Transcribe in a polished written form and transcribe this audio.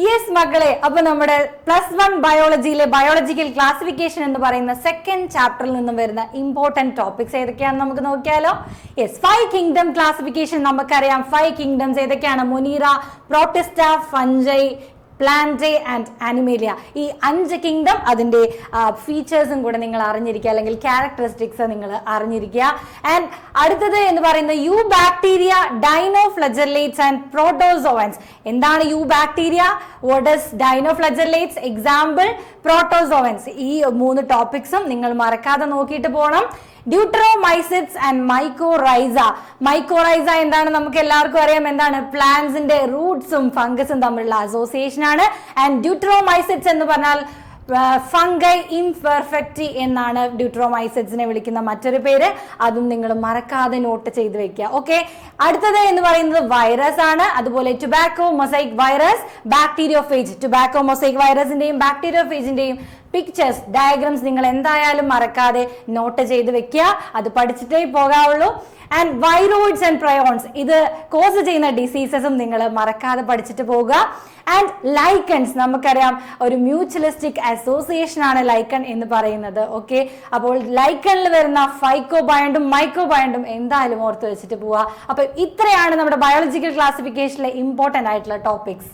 Yes മക്കളെ, അപ്പൊ നമ്മുടെ +1 ബയോളജിയിലെ ബയോളജിക്കൽ ക്ലാസിഫിക്കേഷൻ എന്ന് പറയുന്ന സെക്കൻഡ് ചാപ്റ്ററിൽ നിന്നും വരുന്ന ഇമ്പോർട്ടന്റ് ടോപ്പിക്സ് ഏതൊക്കെയാണെന്ന് നമുക്ക് നോക്കിയാലോ. യെസ്, 5 കിങ്ഡം ക്ലാസിഫിക്കേഷൻ നമുക്കറിയാം. 5 കിങ്ഡംസ് ഏതൊക്കെയാണ്? Monera, protista, fungi, plantae and animalia. ഈ 5 കിങ്ഡം അതിന്റെ ഫീച്ചേഴ്സും കൂടെ നിങ്ങൾ അറിഞ്ഞിരിക്കുക, അല്ലെങ്കിൽ ക്യാരക്ടറിസ്റ്റിക്സ് നിങ്ങൾ അറിഞ്ഞിരിക്കുക. ആൻഡ് അടുത്തത് എന്ന് പറയുന്നത് eubacteria, dinoflagellates and protozoans. എന്താണ് eubacteria? What is dinoflagellates? Example protozoans. ഈ 3 ടോപ്പിക്സും നിങ്ങൾ മറക്കാതെ നോക്കിയിട്ട് പോകണം. ഡ്യൂട്രോമൈസിറ്റ്സ് ആൻഡ് മൈക്കോറൈസ. മൈക്കോറൈസ എന്താണ്? നമുക്ക് എല്ലാവർക്കും അറിയാം. എന്താണ്? പ്ലാന്റ്സിന്റെ റൂട്ട്സും ഫംഗസും തമ്മിലുള്ള അസോസിയേഷൻ ആണ്. ആൻഡ് ഡ്യൂട്രോമൈസിറ്റ്സ് എന്ന് പറഞ്ഞാൽ ഫംഗൈ ഇംപെർഫെക്റ്റി എന്നാണ് ഡ്യൂട്രോമൈസിറ്റ്സിനെ വിളിക്കുന്ന മറ്റൊരു പേര്. അതും നിങ്ങൾ മറക്കാതെ നോട്ട് ചെയ്ത് വെക്കുക. ഓക്കെ, അടുത്തത് എന്ന് പറയുന്നത് വൈറസ് ആണ്. അതുപോലെ tobacco mosaic virus, bacteriophage. Tobacco mosaic വൈറസിന്റെയും ബാക്ടീരിയോഫേജിന്റെയും പിക്ചേഴ്സ്, ഡയഗ്രാംസ് നിങ്ങൾ എന്തായാലും മറക്കാതെ നോട്ട് ചെയ്ത് വെക്കുക. അത് പഠിച്ചിട്ടേ പോകാവുള്ളൂ. ആൻഡ് വൈറോയിഡ്സ് ആൻഡ് പ്രയോൺസ്, ഇത് കോസ് ചെയ്യുന്ന ഡിസീസസും നിങ്ങൾ മറക്കാതെ പഠിച്ചിട്ട് പോകുക. ആൻഡ് ലൈക്കൺസ്, നമുക്കറിയാം ഒരു മ്യൂച്വലിസ്റ്റിക് അസോസിയേഷൻ ആണ് ലൈക്കൺ എന്ന് പറയുന്നത്. ഓക്കെ, അപ്പോൾ ലൈക്കണിൽ വരുന്ന ഫൈക്കോബയോണ്ടും മൈക്കോബയോണ്ടും എന്തായാലും ഓർത്ത് വെച്ചിട്ട് പോവുക. അപ്പൊ ഇത്രയാണ് നമ്മുടെ ബയോളജിക്കൽ ക്ലാസിഫിക്കേഷനിലെ ഇമ്പോർട്ടന്റ് ആയിട്ടുള്ള ടോപ്പിക്സ്.